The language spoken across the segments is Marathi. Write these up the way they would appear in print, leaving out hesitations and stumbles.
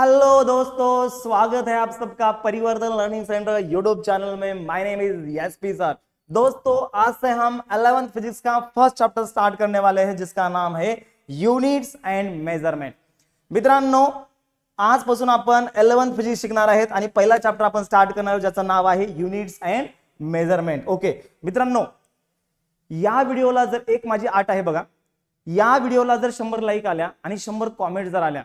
हेलो दोस्तों, स्वागत है आप सबका परिवर्तन लर्निंग सेंटर यूट्यूब चैनल में। माय नेम इज एसपी सर। दोस्तों, आज से हम 11th फिजिक्स का फर्स्ट चैप्टर स्टार्ट करने वाले हैं, जिसका नाम है युनिट्स एंड मेजरमेंट। मित्रांनो, आजपासून आपण 11th फिजिक्स शिकणार आहेत आणि पहिला चॅप्टर आपण स्टार्ट करणार आहोत, ज्याचं नाव आहे युनिट्स अँड मेजरमेंट। ओके मित्रांनो, या व्हिडिओला जर एक माझी आठ आहे बघा, या व्हिडिओला जर 100 लाईक आल्या आणि 100 कॉमेंट जर आल्या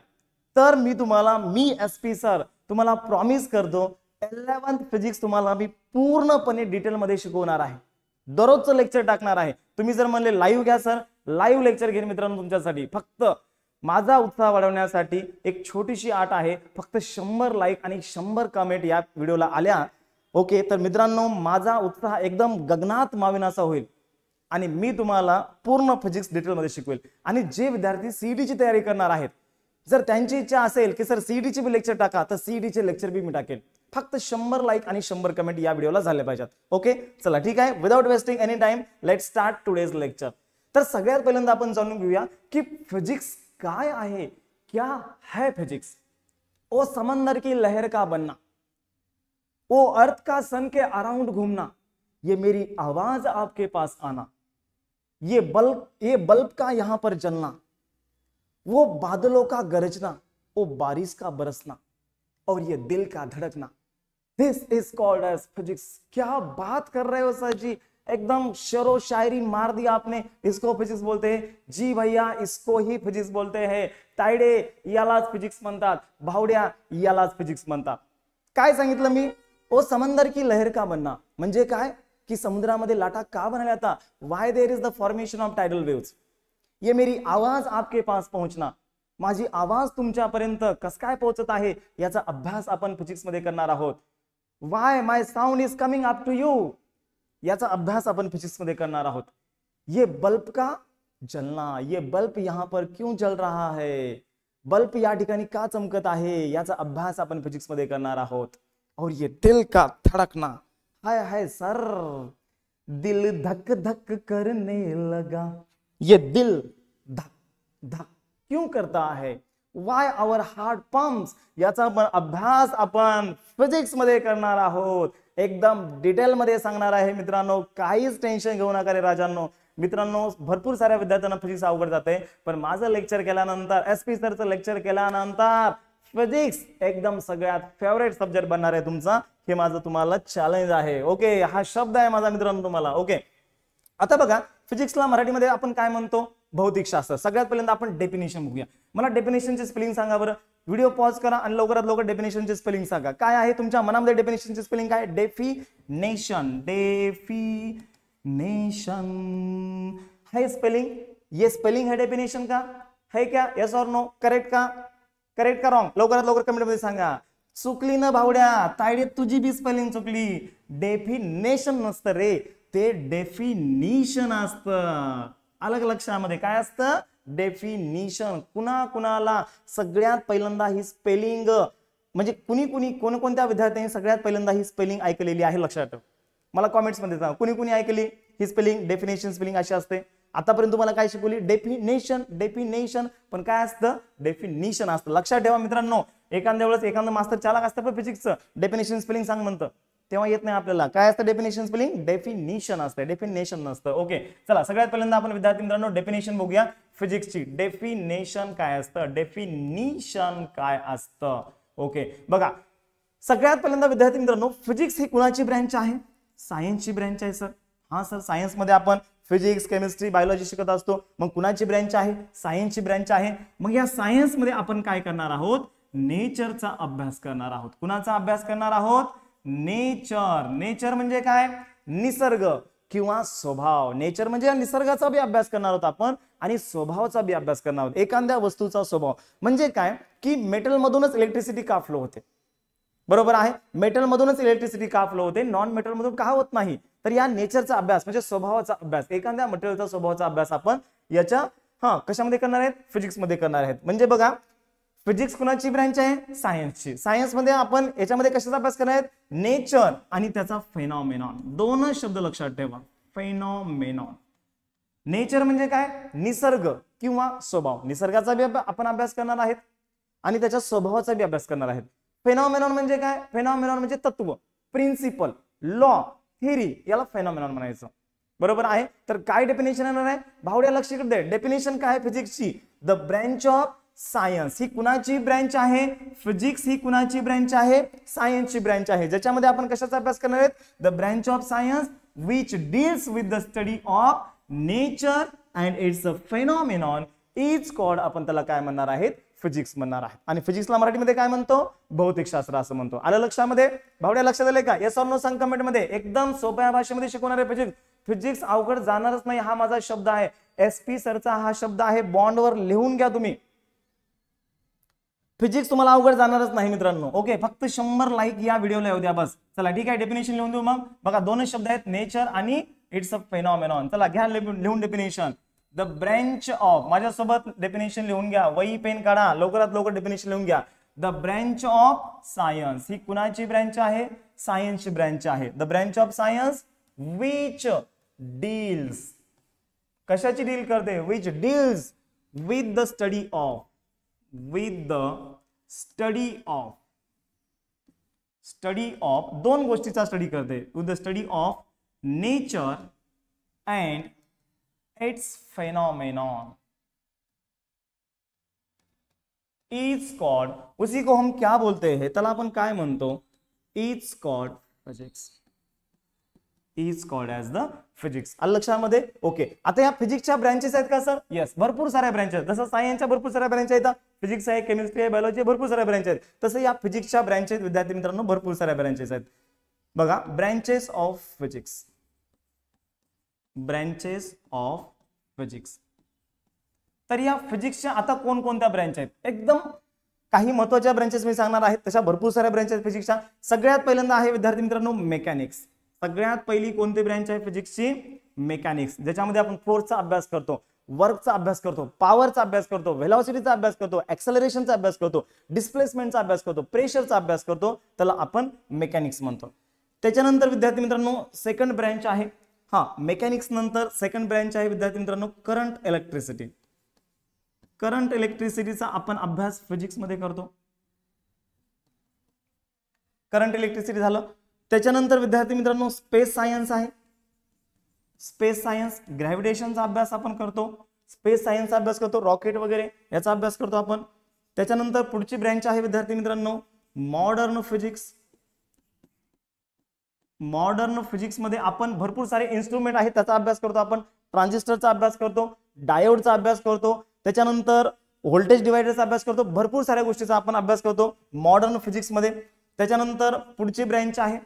तर मी एसपी सर तुम्हाला प्रॉमिस करतो 11th फिजिक्स तुम्हाला मी पूर्णपणे डिटेल मध्ये शिकवणार आहे। दररोजचं लेक्चर टाकणार आहे। तुम्ही जर म्हणले लाईव्ह घ्या सर, लाईव्ह लेक्चर घेईन मित्रांनो तुमच्यासाठी। फक्त माझा उत्साह वाढवण्यासाठी एक छोटीशी आट आहे, फक्त 100 लाईक आणि 100 कमेंट या व्हिडिओला आल्या ओके, तर मित्रांनो माझा उत्साह एकदम गगनात मावेनासा होईल आणि मी तुम्हाला पूर्ण फिजिक्स डिटेल मध्ये शिकवेल। आणि जे विद्यार्थी सीईटी ची तयारी करणार आहेत, जर त्यांची इच्छा असेल की सर सीईटी चे भी लेक्चर टाका, तर सीईटी चे लेक्चर भी मी टाकेन। फक्त 100 लाईक आणि 100 कमेंट या व्हिडिओला झाले पाहिजेत। ओके चला ठीक आहे, without wasting any time let's start today's lecture. तर सगळ्यात पहिल्यांदा आपण जाणून घेऊया की फिजिक्स काय आहे, क्या है फिजिक्स। ओ समंदर की लहर का बनना, ओ अर्थ का सन के अराउंड घूमना, ये मेरी आवाज आपके पास आना, ये बल्ब का यहां पर जलना, वो बादलों का गरजना, वो बारिश का बरसना, और ये दिल का धड़कना, दिस इज कॉल्ड एज फिजिक्स। क्या बात कर रहे हो सर जी, एकदम शेरो शायरी मार दिया आपने। इसको फिजिक्स बोलते हैं जी भैया, इसको ही फिजिक्स बोलते हैं। तायडे यालाच फिजिक्स म्हणतात, भावड्या यालाच फिजिक्स म्हणतात। काय सांगितलं मी? ओ समंदर की लहर का बनना म्हणजे काय की समुद्रामध्ये लाटा का बनायला आता, why there is the formation of tidal waves, ये मेरी आवाज आपके पास पहुंचना, माझी आवाज तुमच्यापर्यंत कस काय पोहोचत आहे याचा अभ्यास आपण फिजिक्स मध्ये करणार आहोत। Why my sound is coming up to you, याचा अभ्यास आपण फिजिक्स मध्ये करणार आहोत। ये बल्ब का जलना, ये बल्ब यहां पर क्यों जल रहा है, बल्ब या ठिकाणी का चमकत आहे याचा अभ्यास आपण फिजिक्स मध्ये करणार आहोत। और ये दिल का धड़कना, हाय हाय सर दिल धक धक करने लगा, ये दिल धक धक क्यों करता है, व्हाय आवर हार्ट पंप्स, याचा पण अभ्यास आपण फिजिक्स मध्ये करणार आहोत। एकदम डिटेल मध्ये सांगणार आहे मित्रांनो, काहीच टेन्शन घेऊ नका रे राजांनो। मित्रांनो, भरपूर साऱ्या विद्यार्थ्यांना फिजिक्स अवघड जाते, पण माझं लेक्चर केल्यानंतर, एसपी सरचं लेक्चर केल्यानंतर फिजिक्स एकदम सगळ्यात फेवरेट सब्जेक्ट बनणार आहे तुमचा। हे माझं तुम्हाला चॅलेंज आहे। ओके, हा शब्द आहे माझा मित्रांनो तुम्हाला। ओके, आता बघा फिजिक्सला मराठीमध्ये आपण काय म्हणतो, भौतिकशास्त्र। सगळ्यात पहिल्यांदा आपण डेफिनेशन बघूया। मला डेफिनेशनची स्पेलिंग सांगा बरं। व्हिडिओ पॉज करा आणि लवकरात लवकर डेफिनेशनची स्पेलिंग सांगा। काय आहे तुमच्या मनामध्ये डेफिनेशनची स्पेलिंग काय? डेफिनेशन, डेफिनेशन है स्पेलिंग, ये स्पेलिंग है डेफिनेशन का, है क्या? यस और नो, करेक्ट का? करेक्ट का रॉंग? लवकरात लवकर कमेंट मध्ये सांगा। चुकली ना भावड्या, तायडे तुझी बी स्पेलिंग चुकली। डेफिनेशन नसतं रे, ते डेफिनिशन असतं। अलग लक्षामध्ये काय असतं? डेफिनिशन। कुणाला सगळ्यात पहिल्यांदा ही स्पेलिंग म्हणजे कोणकोणत्या विद्यार्थ्यांनी सगळ्यात पहिल्यांदा ही स्पेलिंग ऐकलेली आहे लक्षात ठेव। मला कमेंट्स मध्ये सांगा कुणी ऐकली ही स्पेलिंग। डेफिनेशन स्पेलिंग अशी असते। आतापर्यंत तुम्हाला काय शिकवली? डेफिनेशन, पण काय असतं? डेफिनिशन असतं। लक्षात ठेवा मित्रांनो, एखाद्या वेळेस एखादा मास्तर चालक असतं पण फिजिक्सचं, डेफिनेशन स्पेलिंग सांग म्हणतं, तेव्हा येत नाही आपल्याला। काय असतं डेफिनेशन स्पेलिंग? डेफिनिशन असतं, डेफिनेशन नसतं। ओके चला, सगळ्यात पहिल्यांदा आपण विद्यार्थी मित्रांनो डेफिनेशन बघूया फिजिक्सची। डेफिनेशन काय असतं, डेफिनिशन काय असतं? ओके बघा, सगळ्यात पहिल्यांदा विद्यार्थी मित्रांनो, फिजिक्स ही कुणाची ब्रँच आहे? सायन्सची ब्रँच आहे सर। हा सर, सायन्स मध्ये आपण फिजिक्स, केमिस्ट्री, बायोलॉजी शिकत असतो। मग कुणाची ब्रँच आहे? सायन्सची ब्रँच आहे। मग या सायन्स मध्ये आपण काय करणार आहोत? नेचरचा अभ्यास करणार आहोत। कुणाचा अभ्यास करणार आहोत? नेचर। नेचर म्हणजे काय? निसर्ग किंवा स्वभाव। नेचर म्हणजे निसर्गाचा बी अभ्यास करणार आहोत आपण आणि स्वभावाचा बी अभ्यास करणार आहोत। एखाद्या वस्तूचा स्वभाव म्हणजे काय की मेटल मधूनच इलेक्ट्रिसिटी का फ्लो होते, बरोबर आहे? मेटल मधूनच इलेक्ट्रिसिटी का फ्लो होते, नॉन मेटल मधून का होत नाही? तर या नेचरचा अभ्यास म्हणजे स्वभावाचा अभ्यास, एखाद्या मटेरियलचा स्वभावाचा अभ्यास आपण याच्या कशामध्ये करणार आहेत? फिजिक्स मध्ये करणार आहेत। म्हणजे बघा, फिजिक्स कुणाची ब्रँच आहे? सायन्सची। सायन्स मध्ये आपण याच्यामध्ये कशाचा अभ्यास करणार आहेत? नेचर आणि त्याचा फेनॉमेनॉन। दोनच शब्द लक्षात ठेवा, फेनॉमेनॉन। नेचर म्हणजे काय? निसर्ग किंवा स्वभाव, निसर्गाचा बी आपण अभ्यास करणार आहेत आणि त्याच्या स्वभावाचा बी अभ्यास करणार आहेत. फेनॉमेनॉन म्हणजे काय? फेनॉमेनॉन म्हणजे तत्व, प्रिन्सिपल, लॉ, थिअरी, याला फेनॉमेनॉन म्हणायचं. बरोबर आहे. तर काय डेफिनेशन येणार आहे भावड्या? लक्ष दे. डेफिनेशन काय फिजिक्सची? The branch of science. ही कुणाची ब्रँच आहे? फिजिक्स ही कुणाची ब्रँच आहे? सायन्सची ब्रँच आहे. ज्याच्यामध्ये आपण कशाचा अभ्यास करणार आहेत? The branch of science which deals with the study of nature and it's a phenomenon is called, आपण त्याला काय म्हणणार आहेत? फिजिक्स म्हणणार आहे. आणि फिजिक्सला मराठीमध्ये काय म्हणतो? भौतिकशास्त्र असं म्हणतो. आलं लक्षामध्ये? भावड्या लक्षात आलंय का? येस ऑर नो सांग कमेंट मध्ये. एकदम सोप्या भाषेमध्ये शिकवणार आहे फिजिक्स. फिजिक्स अवघड जाणारच नाही, हा माझा शब्द आहे. SP सरचा हा शब्द आहे, बॉन्डवर लिहून घ्या तुम्ही. फिजिक्स तुम्हाला अवघड जाणारच नाही मित्रांनो. ओके, फक्त 100 लाईक या व्हिडिओला येऊ द्या बस. चला ठीक आहे, डेफिनेशन लिहून देऊ मग. बघा दोनच शब्द आहेत, नेचर आणि इट्स अ फेनॉमेनॉन. चला घ्या लिहून डेफिनेशन. द ब्रँच ऑफ, माझ्यासोबत डेफिनेशन लिहून घ्या, वही पेन काढा, लवकरात लवकर डेफिनेशन लिहून घ्या. द ब्रँच ऑफ सायन्स ही कुणाची ब्रँच आहे? सायन्सची ब्रँच आहे. The branch of science which deals, कशाची डील करते? Which deals with the study of, with the study of दोन गोष्टीचा स्टडी करते. With the study of nature and its phenomenon is called, उसी को हम क्या बोलते हैं? त्याला आपण काय म्हणतो? Is called physics. Is called as the physics. आलं लक्षामध्ये? ओके, आता या फिजिक्सच्या ब्रँचेस आहेत का सर? येस, भरपूर साऱ्या ब्रँचेस. जसं सायन्सच्या भरपूर साऱ्या ब्रँच आहेत, फिजिक्स आहे, केमिस्ट्री आहे, बायोलॉजी, भरपूर साऱ्या ब्रँच आहेत. तसं या फिजिक्सच्या ब्रँचेस विद्यार्थी मित्रांनो भरपूर साऱ्या ब्रँचेस आहेत. बघा, branches of physics. Branches of physics. तर या फिजिक्सच्या आता कोणकोणत्या ब्रँच आहेत? एकदम काही महत्त्वाच्या ब्रँचेस मी सांगणार आहेत. तशा भरपूर साऱ्या ब्रँच आहेत फिजिक्सच्या. सगळ्यात पहिल्यांदा आहे विद्यार्थी मित्रांनो मेकॅनिक्स. सगळ्यात पहिली कोणती ब्रँच आहे फिजिक्सची? मेकॅनिक्स. ज्याच्यामध्ये आपण फोर्सचा अभ्यास करतो, वर्कचा अभ्यास करतो, पॉवरचा अभ्यास करतो, व्हेलॉसिटीचा अभ्यास करतो, एक्सेलरेशनचा अभ्यास करतो, डिस्प्लेसमेंटचा अभ्यास करतो, प्रेशरचा अभ्यास करतो, त्याला आपण मेकॅनिक्स म्हणतो. त्याच्यानंतर विद्यार्थी मित्रांनो सेकंड ब्रँच आहे, मेकॅनिक्स नंतर सेकंड ब्रँच आहे विद्यार्थी मित्रांनो करंट इलेक्ट्रिसिटी. करंट इलेक्ट्रिसिटीचा आपण अभ्यास फिजिक्स मध्ये करतो. करंट इलेक्ट्रिसिटी झालं. त्याच्यानंतर विद्यार्थी मित्रांनो स्पेस सायन्स आहे. स्पेस सायन्स, ग्रॅव्हिटेशनचा अभ्यास आपण करतो, स्पेस सायन्सचा अभ्यास करतो, रॉकेट वगैरे याचा अभ्यास करतो आपण. त्याच्यानंतर पुढची ब्रँच आहे विद्यार्थी मित्रांनो मॉडर्न फिजिक्स. मॉडर्न फिजिक्स मध्ये आपण भरपूर सारे इन्स्ट्रुमेंट आहेत त्याचा अभ्यास करतो आपण. ट्रान्झिस्टरचा अभ्यास करतो, डायोडचा अभ्यास करतो, त्याच्यानंतर व्होल्टेज डिवायडरचा अभ्यास करतो, भरपूर साऱ्या गोष्टीचा आपण अभ्यास करतो मॉडर्न फिजिक्स मध्ये. त्याच्यानंतर पुढची ब्रँच आहे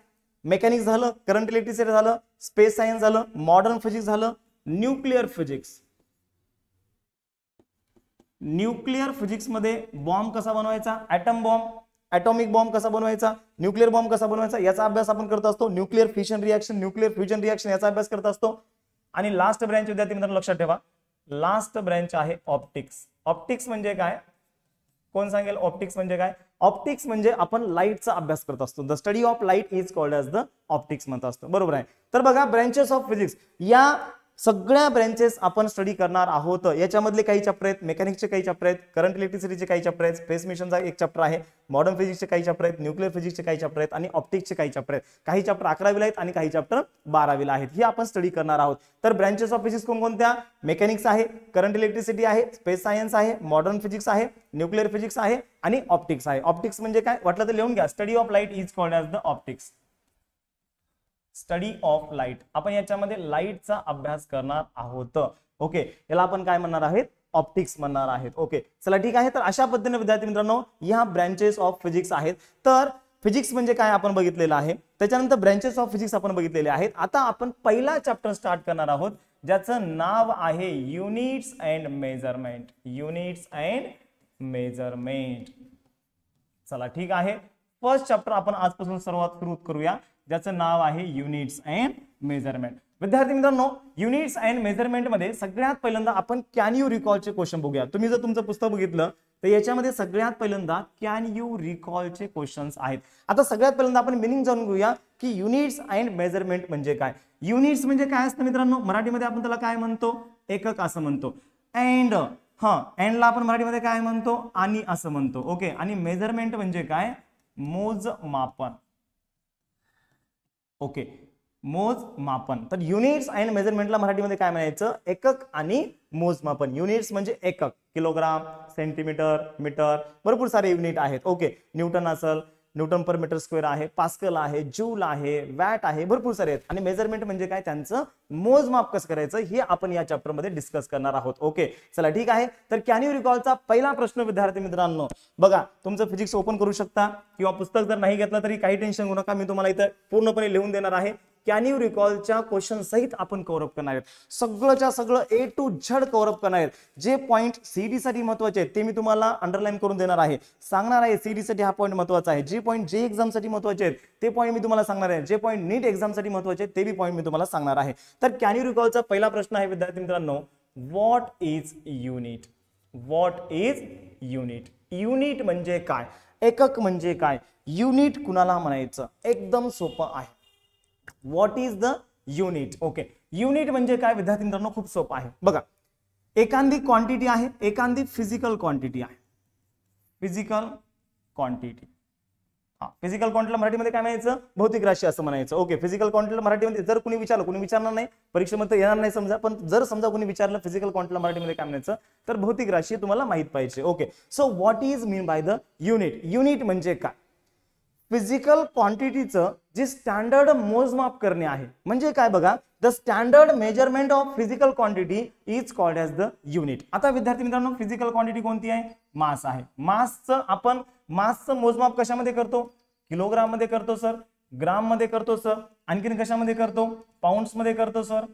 मेकॅनिक्स झालं, करंट इलेक्ट्रिसिटी झालं, स्पेस सायन्स झालं, मॉडर्न फिजिक्स झालं, न्यूक्लिअर फिजिक्स. न्यूक्लिअर फिजिक्स मध्ये बॉम्ब कसा बनवायचा, ॲटम बॉम्ब, ॲटॉमिक बॉम्ब कसा बनवायचा, न्यूक्लिअर बॉम्ब कसा बनवायचा याचा अभ्यास आपण करत असतो. Nuclear fission reaction, nuclear fusion reaction याचा अभ्यास करत असतो. आणि लास्ट ब्रँच विद्यार्थी मित्रांनो लक्षात ठेवा, लास्ट ब्रँच आहे ऑप्टिक्स. ऑप्टिक्स म्हणजे काय? कोण सांगेल ऑप्टिक्स म्हणजे काय? ऑप्टिक्स म्हणजे आपण लाईटचा अभ्यास करत असतो. The study of light is called as the optics म्हणत असतो. बरोबर आहे. तर बघा ब्रँचेस ऑफ फिजिक्स, या सगळ्या ब्रँचेस आपण स्टडी करणार आहोत. याच्यामधले काही चॅप्टर आहेत, मेकॅनिक्सचे काही चॅप्टर आहेत, करंट इलेक्ट्रिसिटीचे काही चॅप्टर आहेत, स्पेस मिशनचा एक चॅप्टर आहे, मॉडर्न फिजिक्सचे काही चॅप्टर आहेत, न्यूक्लिअर फिजिक्सचे काही चॅप्टर आहेत आणि ऑप्टिक्सचे काही चॅप्टर आहेत. काही चॅप्टर 11वीला आहेत आणि काही चॅप्टर 12वीला आहेत. ही आपण स्टडी करणार आहोत. तर ब्रँचेस ऑफ फिजिक्स कोणकोणत्या? मेकॅनिक्स आहे, करंट इलेक्ट्रिसिटी आहे, स्पेस सायन्स आहे, मॉडर्न फिजिक्स आहे, न्यूक्लिअर फिजिक्स आहे आणि ऑप्टिक्स आहे. ऑप्टिक्स म्हणजे काय वाटलं तर लिहून घ्या, study of light is called as the optics. Study of light, आपण याच्यामध्ये लाईटचा अभ्यास करणार आहोत. ओके, याला आपण काय म्हणणार आहेत? ऑप्टिक्स म्हणणार आहेत. ओके, चला ठीक आहे. तर अशा पद्धतीने विद्यार्थी मित्रांनो या ब्रँचेस ऑफ फिजिक्स आहेत. तर फिजिक्स म्हणजे काय आपण बघितलेलं आहे, त्याच्यानंतर ब्रँचेस ऑफ फिजिक्स आपण बघितलेले आहेत. आता आपण पहिला चॅप्टर स्टार्ट करणार आहोत ज्याचं नाव आहे units and measurement. Units and measurement. चला ठीक आहे, फर्स्ट चॅप्टर आपण आजपासून सुरुवात करूया ज्याचं नाव आहे युनिट्स अँड मेजरमेंट. विद्यार्थी मित्रांनो युनिट्स अँड मेजरमेंट मध्ये सगळ्यात पहिल्यांदा आपण कॅन यू रिकॉलचे क्वेश्चन बघूया. तुम्ही जर तुमचं पुस्तक बघितलं तर याच्यामध्ये सगळ्यात पहिल्यांदा कॅन यू रिकॉलचे क्वेश्चन्स आहेत. आता सगळ्यात पहिल्यांदा आपण मिनिंग जाणून घेऊया की युनिट्स अँड मेजरमेंट म्हणजे काय. युनिट्स म्हणजे काय असतं मित्रांनो, मराठीमध्ये आपण त्याला काय म्हणतो? एकक असं म्हणतो. अँड हा एंडला आपण मराठीमध्ये काय म्हणतो, आणि असं म्हणतो. ओके, आणि मेजरमेंट म्हणजे काय, मोजमापन. ओके, मोजमापन. तर युनिट्स अँड मेजरमेंटला मराठीमध्ये काय म्हणायचं, एकक आणि मोजमापन. युनिट्स म्हणजे एकक, किलोग्राम, सेंटीमीटर, मीटर, भरपूर सारे युनिट आहेत. ओके, न्यूटन असेल, न्यूटन पर मीटर स्क्वेअर आहे, पास्कल आहे, जूल आहे, वॅट आहे, भरपूर सारे आहेत. आणि मेजरमेंट म्हणजे काय, त्यांचं मोजमाप कसं करायचं हे आपण या चॅप्टर मध्ये डिस्कस करणार आहोत. ओके, चला ठीक आहे. तर कॅन यू रिकॉलचा पहिला प्रश्न विद्यार्थी मित्रांनो, बघा तुमचं फिजिक्स ओपन करू शकता किंवा पुस्तक जर नाही घेतलं तरी काही टेन्शन घेऊ नका, मी तुम्हाला इथं पूर्णपणे लिहून देणार आहे. कॅन यू रिकॉलच्या क्वेश्चन सहित आपण कव्हर अप करणार आहेत, सगळंच्या सगळं ए टू झेड कव्हर अप करणार आहेत. जे पॉईंट सीडी साठी महत्वाचे आहेत ते मी तुम्हाला अंडरलाईन करून देणार आहे, सांगणार आहे सीडी साठी हा पॉईंट महत्वाचा आहे. जे पॉईंट जे एक्झाम साठी महत्वाचे आहेत ते पॉईंट मी तुम्हाला सांगणार आहे, जे पॉईंट नीट एक्झाम साठी महत्वाचे आहेत ते बी पॉईंट मी तुम्हाला सांगणार आहे. तर कॅन यू रिकॉलचा पहिला प्रश्न आहे विद्यार्थी मित्रांनो, what is unit. What is unit. Unit म्हणजे काय, एकक म्हणजे काय, युनिट कुणाला म्हणायचं, एकदम सोपं आहे. What is the unit. Okay, unit म्हणजे काय विद्यार्थी मित्रांनो, खूप सोपं आहे. बघा, एखादी क्वांटिटी आहे, एखादी फिजिकल क्वांटिटी आहे. फिजिकल क्वांटिटी, हा फिजिकल क्वांटिटीला मराठीमध्ये काय म्हणायचं, भौतिक राशी असं म्हणायचं. ओके, फिजिकल क्वांटिटीला मराठीमध्ये जर कोणी विचारलं, कोणी विचारणार नाही परीक्षेमध्ये येणार नाही समजा, पण जर समजा कोणी विचारलं फिजिकल क्वांटिटीला मराठीमध्ये काय म्हणायचं, तर भौतिक राशी तुम्हाला माहित पाहिजे. Okay, so what is mean by the unit. Unit म्हणजे काय, फिजिकल क्वांटिटीचं जे स्टँडर्ड मोजमाप करणे आहे. म्हणजे काय बघा, the standard measurement of physical quantity is called as the unit. आता विद्यार्थी मित्रांनो, फिजिकल क्वांटिटी कोणती आहे, मास आहे. मासचं मोजमाप कशामध्ये करतो, किलोग्राम मध्ये करतो सर, ग्राम मध्ये करतो सर, आणखीन कशामध्ये करतो, पाऊंड्स मध्ये करतो सर,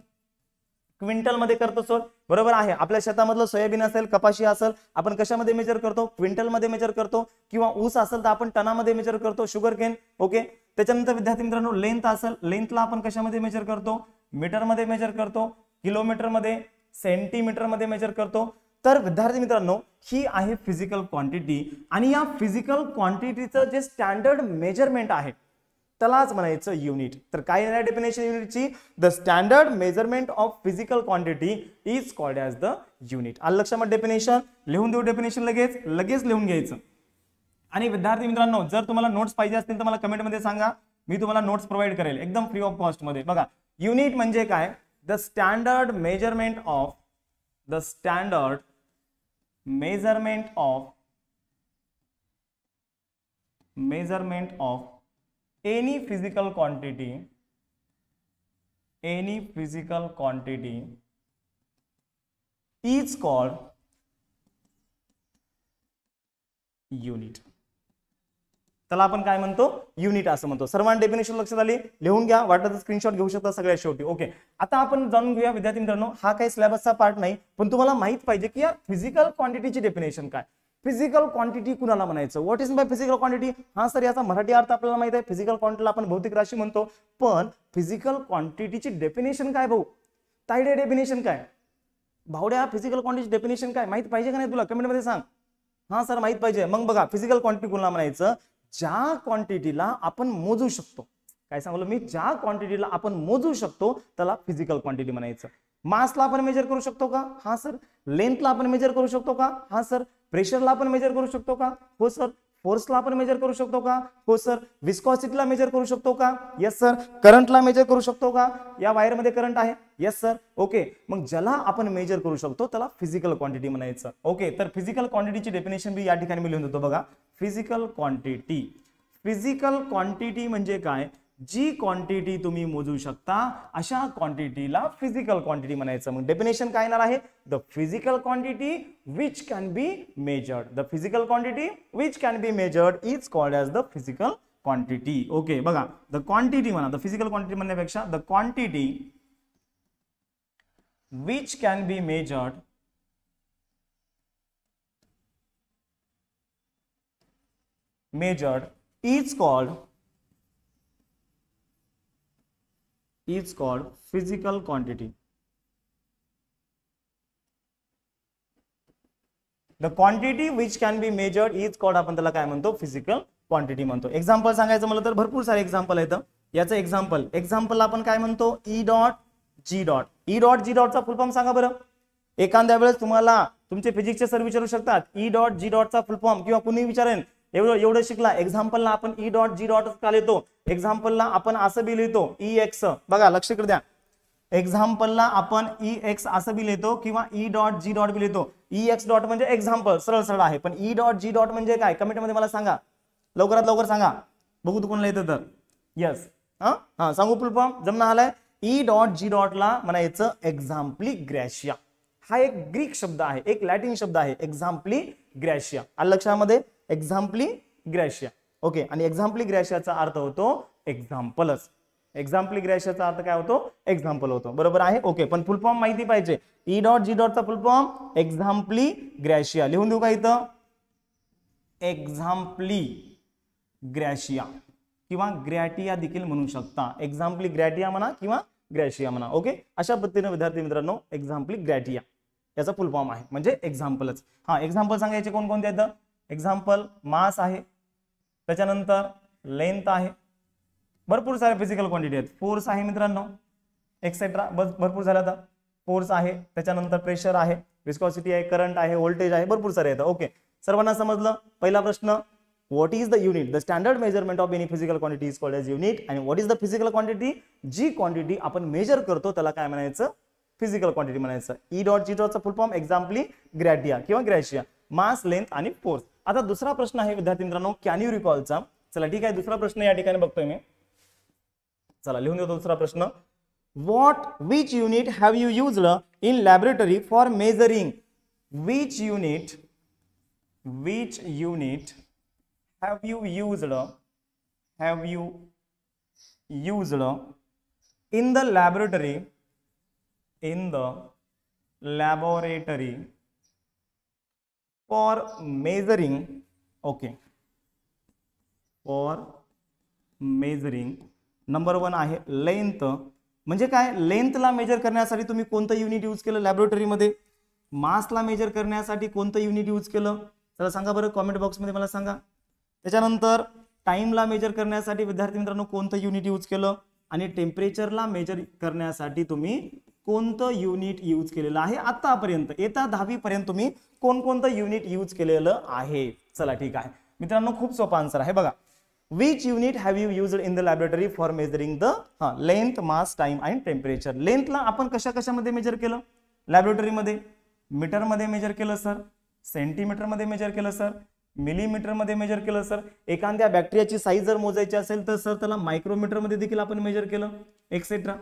क्विंटल मध्ये करतो सर. बरोबर आहे. आपल्या शेतामधलं सोयाबीन असेल, कपाशी असेल, आपण कशामध्ये मेजर करतो, क्विंटल मध्ये मेजर करतो, किंवा ऊस असेल तर आपण टनामध्ये मेजर करतो, शुगर केन. ओके, त्याच्यानंतर विद्यार्थी मित्रांनो लेंथ असेल, लेंथला आपण कशामध्ये मेजर करतो, मीटर मध्ये मेजर करतो, किलोमीटर मध्ये, सेंटीमीटर मध्ये मेजर करतो. तर विद्यार्थी मित्रांनो, ही आहे फिजिकल क्वांटिटी, आणि या फिजिकल क्वांटिटीचं जे स्टँडर्ड मेजरमेंट आहे त्यालाच म्हणायचं युनिट. तर काय आहे डेफिनेशन युनिटची, the standard measurement of physical quantity is called as the unit. आलं लक्षामध्ये डेफिनेशन, लिहून देऊ डेफिनेशन, लगेच लिहून घ्यायचं. आणि विद्यार्थी मित्रांनो, जर तुम्हाला नोट्स पाहिजे असतील तर मला कमेंटमध्ये सांगा, मी तुम्हाला नोट्स प्रोव्हाइड करेल एकदम फ्री ऑफ कॉस्ट मध्ये. बघा, युनिट म्हणजे काय, the standard measurement of any physical quantity is called unit. त्याला आपण काय म्हणतो, युनिट असं म्हणतो. सर्वांना डेफिनेशन लक्षात आली, लिहून घ्या, वाटलं तर स्क्रीनशॉट घेऊ शकता सगळ्यात शेवटी. ओके, आता आपण जाणून घेऊया विद्यार्थी मित्रांनो, हा काही सिलेबसचा पार्ट नाही, पण तुम्हाला माहित पाहिजे की या फिजिकल क्वांटिटीची डेफिनेशन काय, फिजिकल क्वांटिटी कुणाला म्हणायचं, what is by physical quantity. हा सर, याचा मराठी अर्थ आपल्याला माहित आहे, फिजिकल क्वांटिटीला आपण भौतिक राशी म्हणतो, पण फिजिकल क्वांटिटीची डेफिनेशन काय भाऊ, तायडे डेफिनेशन काय, भावड्या फिजिकल क्वांटिटी डेफिनेशन काय, माहित पाहिजे का नाही तुला, कमेंट मध्ये सांग. हा सर माहित पाहिजे. मग बघा, फिजिकल क्वांटिटी कुणाला म्हणायचं, ज्या क्वांटिटीला आपण मोजू शकतो. काय सांगलो मी, ज्या क्वांटिटीला आपण मोजू शकतो त्याला फिजिकल क्वांटिटी म्हणायचं. मासला आपण मेजर करू शकतो का, हा सर. लेंथला आपण मेजर करू शकतो का, हा सर. प्रेशरला आपण मेजर करू शकतो का, हो सर. फोर्सला आपण मेजर करू शकतो का, हो सर. विस्कॉसिटीला मेजर करू शकतो का, यस सर. करंटला मेजर करू शकतो का, या वायरमध्ये करंट आहे, यस सर. ओके, मग ज्याला आपण मेजर करू शकतो त्याला फिजिकल क्वांटिटी म्हणायचं. ओके, तर फिजिकल क्वांटिटीची डेफिनेशन बी या ठिकाणी मी लिहून देतो. बघा, फिजिकल क्वांटिटी म्हणजे काय, जी क्वांटिटी तुम्ही मोजू शकता अशा क्वांटिटीला फिजिकल क्वांटिटी म्हणायचं. मग डेफिनेशन काय येणार आहे, the physical quantity which can be measured. The physical quantity which can be measured is called as the physical quantity. Okay, बघा, द क्वांटिटी म्हणा, द फिजिकल क्वांटिटी म्हणण्यापेक्षा the quantity which can be measured is called physical quantity. The quantity which can be measured is called, आपण त्याला काय म्हणतो, फिजिकल क्वांटिटी म्हणतो. एक्झाम्पल सांगायचं मला तर भरपूर सारे एक्झाम्पल आहेत. याचं एक्झाम्पल आपण काय म्हणतो, ई डॉट जी डॉटचा फुल फॉर्म सांगा बरं. एखाद्या वेळेस तुम्हाला तुमचे फिजिक्सचे सर विचारू शकतात ई डॉट जी डॉटचा फुल फॉर्म, किंवा कुणी विचारेन एवढं शिकला एक्झाम्पलला आपण ई डॉट जी डॉट का लिहितो, एक्झाम्पलला आपण असं बी लिहितो ई एक्स, बघा लक्ष करू द्या, एक्झाम्पलला आपण ई एक्स असं बी लिहितो किंवा ई डॉट जी डॉट बी लिहितो. ई एक्स डॉट म्हणजे एक्झाम्पल, सरळ सरळ आहे. पण ई डॉट जी डॉट म्हणजे काय, कमेंट मध्ये मला सांगा, लवकरात लवकर सांगा, बघू तू कोणाला येतं तर. यस, हा सांगू फुल फॉर्म जमना आलाय. ई डॉट जी डॉटला म्हणायचं एक्झाम्पली ग्रॅशिया. हा एक ग्रीक शब्द आहे, एक लॅटिन शब्द आहे एक्झाम्पली ग्रॅशिया. आलं लक्षामध्ये, एक्झाम्पली ग्रॅशिया. ओके, आणि एक्झाम्पली ग्रॅशियाचा अर्थ होतो एक्झाम्पलच. एक्झाम्पली ग्रॅशियाचा अर्थ काय होतो, एक्झाम्पल होतो. बरोबर आहे. ओके, पण फुल फॉर्म माहिती पाहिजे. ई डॉट जी डॉटचा फुल फॉर्म एक्झाम्पली ग्रॅशिया. लिहून देऊ का इथं, एक्झाम्पली ग्रॅशिया किंवा ग्रॅटिया देखील म्हणू शकता. एक्झाम्पली ग्रॅटिया म्हणा किंवा ग्रॅशिया म्हणा. ओके, अशा पद्धतीने विद्यार्थी मित्रांनो एक्झाम्पली ग्रॅटिया याचा फुल फॉर्म आहे, म्हणजे एक्झाम्पलच. हा, एक्झाम्पल सांगायचे कोणकोणते आहेत. एक्झाम्पल मास आहे, त्याच्यानंतर लेंथ आहे, भरपूर सारे फिजिकल क्वांटिटी आहेत, फोर्स आहे मित्रांनो, एक्सेट्रा, बस भरपूर झाला आता. फोर्स आहे, त्याच्यानंतर प्रेशर आहे, विस्कॉसिटी आहे, करंट आहे, व्होल्टेज आहे, भरपूर सारे आहेत. ओके, सर्वांना समजलं. पहिला प्रश्न, what is the unit, the standard measurement of any physical quantity is called as unit. आणि what is the physical quantity, जी क्वांटिटी आपण मेजर करतो त्याला काय म्हणायचं, फिजिकल क्वांटिटी म्हणायचं. ई डॉट जी डॉटचा फुल फॉर्म एक्झाम्पली ग्रॅटिया किंवा ग्रॅशिया, मास, लेंथ आणि फोर्स. आता दुसरा प्रश्न आहे विद्यार्थी मित्रांनो कॅन यू रिकॉलचा. चला ठीक आहे, दुसरा प्रश्न या ठिकाणी बघतोय मी. चला लिहून देतो दुसरा प्रश्न. which unit have you used in laboratory for measuring, which unit have you used in the laboratory for measuring, okay, for measuring. Number 1 आहे लेंथ. म्हणजे काय, लेंथला मेजर करण्यासाठी तुम्ही कोणतं युनिट यूज केलं लॅबोरेटरीमध्ये, मासला मेजर करण्यासाठी कोणतं युनिट यूज केलं, चला सांगा बरं कॉमेंट बॉक्समध्ये मला सांगा. त्याच्यानंतर टाइमला मेजर करण्यासाठी विद्यार्थी मित्रांनो कोणतं युनिट यूज केलं, आणि टेम्परेचरला मेजर करण्यासाठी तुम्ही कोणतं युनिट यूज केलेलं आहे. आतापर्यंत येत्या 10वी पर्यंत तुम्ही कोणकोणतं युनिट यूज केलेलं आहे. चला ठीक आहे मित्रांनो, खूप सोपा आन्सर आहे बघा. Which unit have you used in the laboratory for measuring the length, mass, time and temperature? Length ला आपण कशामध्ये मेजर केलं लॅबोरेटरी मध्ये, मीटर मध्ये मेजर केलं सर, सेंटीमीटर मध्ये मेजर केलं सर, मिलीमीटर मध्ये मेजर केलं सर. एखाद्या बॅक्टेरियाची साईज जर मोजायची असेल तर सर त्याला मायक्रोमीटर मध्ये देखील आपण मेजर केलं, एक्सेट्रा.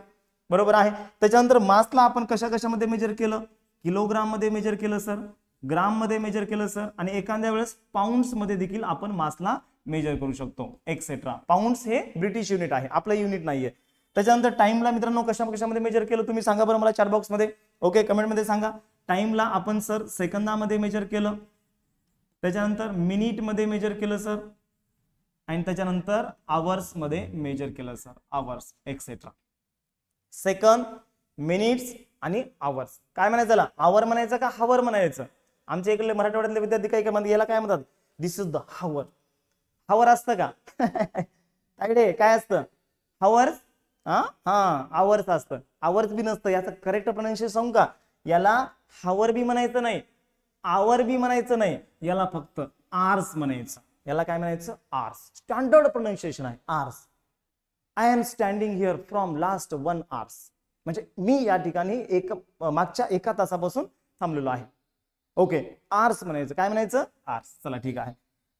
बरोबर आहे. त्याच्यानंतर मासला आपण कशामध्ये मेजर केलं, किलोग्राम मध्ये मेजर केलं सर, ग्राम मध्ये मेजर केलं सर, आणि एखाद्या वेळेस पाऊंड्स मध्ये देखील आपण मासला मेजर करू शकतो, एक्सेट्रा. पाऊंड्स हे ब्रिटिश युनिट आहे, आपलं युनिट नाहीये. त्याच्यानंतर टाइमला मित्रांनो कशामध्ये मेजर केलं तुम्ही सांगा बरं मला चॅट बॉक्स मध्ये. ओके, कमेंट मध्ये सांगा. टाइमला आपण सर सेकंदामध्ये मेजर केलं, त्याच्यानंतर मिनिट मध्ये मेजर केलं सर, आणि त्याच्यानंतर आवर्स मध्ये मेजर केलं sir, hours etcetera. Second, minutes आणि आवर्स. काय म्हणायचं त्याला, आवर म्हणायचं का हावर म्हणायचं. आमच्या इकडले मराठवाड्यातले विद्यार्थी काय म्हणतात, याला काय म्हणतात, दिस इज द हावर. हावर असतं का काय असतं हावर्स, आवर्स असतं, आवर्स बी नसतं. याचं करेक्ट प्रोनाउन्सिएशन सांगू का, याला हावर बी म्हणायचं नाही, आवर बी म्हणायचं नाही, याला फक्त आर्स म्हणायचं. याला काय म्हणायचं, आर्स. स्टँडर्ड प्रोनाउन्सिएशन आहे आर्स. I am standing here from last 1 hour. म्हणजे मी या ठिकाणी मागच्या 1 तासापासून थांबलेलो आहे. ओके, आर्स म्हणायचं. काय म्हणायचं, आर्स. चला ठीक आहे.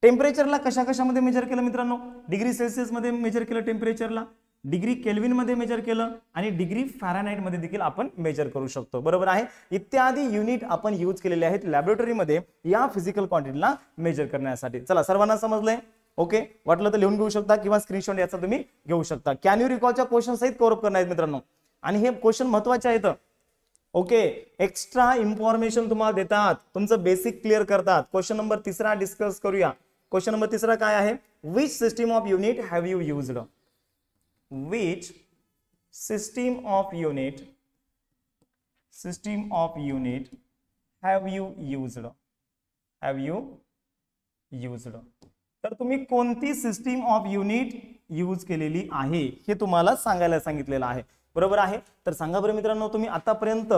टेम्परेचरला कशामध्ये मेजर केलं मित्रांनो, डिग्री सेल्सिअस मध्ये मेजर केलं टेम्परेचरला, डिग्री केल्विन मध्ये मेजर केलं, आणि डिग्री फॅरनहाइट मध्ये देखील आपण मेजर करू शकतो. बरोबर आहे. इत्यादी युनिट आपण यूज केलेले आहेत लॅबोरेटरीमध्ये या फिजिकल क्वांटिटीला मेजर करण्यासाठी. चला सर्वांना समजलंय. ओके, वाटलं तर लिहून घेऊ शकता किंवा स्क्रीनशॉट याचा तुम्ही घेऊ शकता. कॅन यू रिकॉलच्या क्वेश्चन सहित कव्हर अप करणार आहेत मित्रांनो, आणि हे क्वेश्चन महत्वाचे आहेत. ओके, एक्स्ट्रा इन्फॉर्मेशन तुम्हाला देतात, तुमचं बेसिक क्लिअर करतात. क्वेश्चन नंबर 3 डिस्कस करूया. क्वेश्चन नंबर 3 काय आहे, which system of unit have you used, which system of unit have you used, तर तुम्ही कोणती सिस्टीम ऑफ युनिट यूज केलेली आहे हे तुम्हाला सांगायला सांगितलेलं आहे. बरोबर आहे. तर सांगा बरं मित्रांनो, तुम्ही आतापर्यंत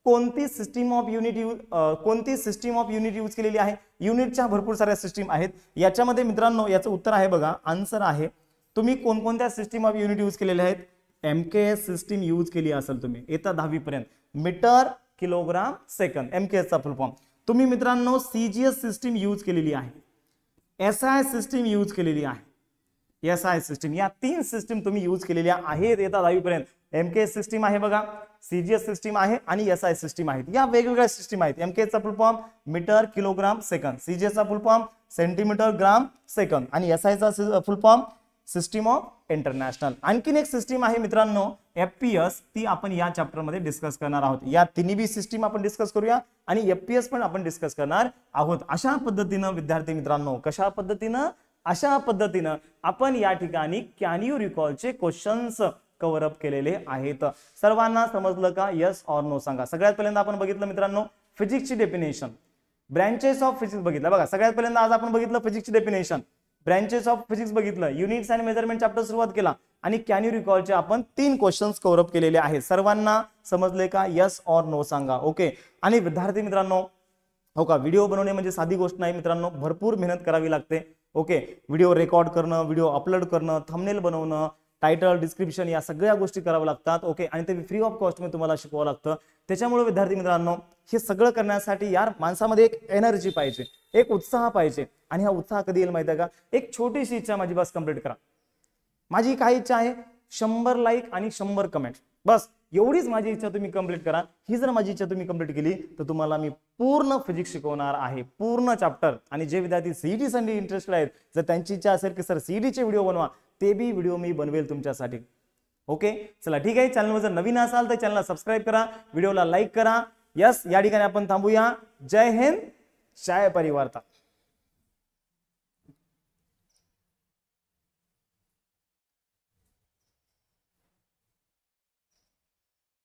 कोणती सिस्टीम ऑफ युनिट यूज केलेली आहे? युनिटच्या भरपूर साऱ्या सिस्टीम आहेत. याच्यामध्ये मित्रांनो याचं उत्तर आहे बघा, आन्सर आहे तुम्ही कोणकोणत्या सिस्टीम ऑफ युनिट यूज केलेल्या आहेत? MKS सिस्टीम यूज केली असेल तुम्ही येता 10वी पर्यंत, मीटर किलोग्राम सेकंद, MKS चा फुल फॉर्म. तुम्ही मित्रांनो CGS सिस्टीम यूज केलेली आहे, SI सिस्टीम यूज केलेली आहे, SI सिस्टीम, या 3 सिस्टीम तुम्ही यूज केलेल्या आहेत येता 10वी पर्यंत. MKS सिस्टीम आहे बघा, CGS सिस्टीम आहे आणि SI सिस्टीम आहेत. या वेगवेगळ्या सिस्टीम आहेत. MKS चा full form metre kilogram second, CGS चा full form centimetre gram second आणि SI चा full form system of international. आणखीन एक सिस्टीम आहे मित्रांनो FPS, ती आपण या चॅप्टर मध्ये डिस्कस करणार आहोत. या तिन्ही सिस्टीम आपण डिस्कस करूया आणि FPS पण आपण डिस्कस करणार आहोत. अशा पद्धतीनं विद्यार्थी मित्रांनो, कशा पद्धतीनं? अशा पद्धतीनं आपण या ठिकाणी कॅन यू रिकॉलचे क्वेश्चन्स कव्हर अप केलेले आहेत. सर्वांना समजलं का? यस ऑर नो सांगा. सगळ्यात पहिल्यांदा आपण बघितलं मित्रांनो फिजिक्सची डेफिनेशन, ब्रँचेस ऑफ फिजिक्स बघितलं बघा. सगळ्यात पहिल्यांदा आज आपण बघितलं फिजिक्सची डेफिनेशन, ब्रँचेस ऑफ फिजिक्स बघितलं, युनिट्स अँड मेजरमेंट चॅप्टर सुरुवात केला आणि कॅन यू रिकॉलचे आपण 3 क्वेश्चन्स कव्हर अप केलेले आहेत. सर्वांना समजले का? यस ऑर नो सांगा. ओके. आणि विद्यार्थी मित्रांनो हो का, व्हिडिओ बनवणे म्हणजे साधी गोष्ट नाही मित्रांनो, भरपूर मेहनत करावी लागते. ओके, व्हिडिओ रेकॉर्ड करणं, व्हिडिओ अपलोड करणं, थंबनेल बनवणं, टायटल, डिस्क्रिप्शन या सगळ्या गोष्टी कराव्या लागतात. ओके, आणि ते फ्री ऑफ कॉस्ट मध्ये तुम्हाला शिकवावं लागतं. त्याच्यामुळे विद्यार्थी मित्रांनो हे सगळं करण्यासाठी यार माणसामध्ये एक एनर्जी पाहिजे, एक उत्साह पाहिजे. आणि हा उत्साह कधी येईल माहिती आहे का? एक छोटीशी इच्छा माझी बस कंप्लीट करा. माझी काय इच्छा आहे? 100 लाईक आणि 100 कमेंट, बस एवढीच माझी इच्छा तुम्ही कंप्लीट करा. ही जर माझी इच्छा तुम्ही कंप्लीट केली तर तुम्हाला मी पूर्ण फिजिक्स शिकवणार आहे, पूर्ण चॅप्टर. आणि जे विद्यार्थी CET साठी इंटरेस्टेड आहेत, जर त्यांची इच्छा असेल की सर CET चे व्हिडिओ बनवा, ते बी व्हिडिओ मी बनवेल तुमच्यासाठी. ओके, चला ठीक आहे. चॅनलवर जर नवीन असाल तर चॅनलला सबस्क्राईब करा, व्हिडिओला लाईक करा. यस, या ठिकाणी आपण थांबूया. जय हिंद, जय परिवार.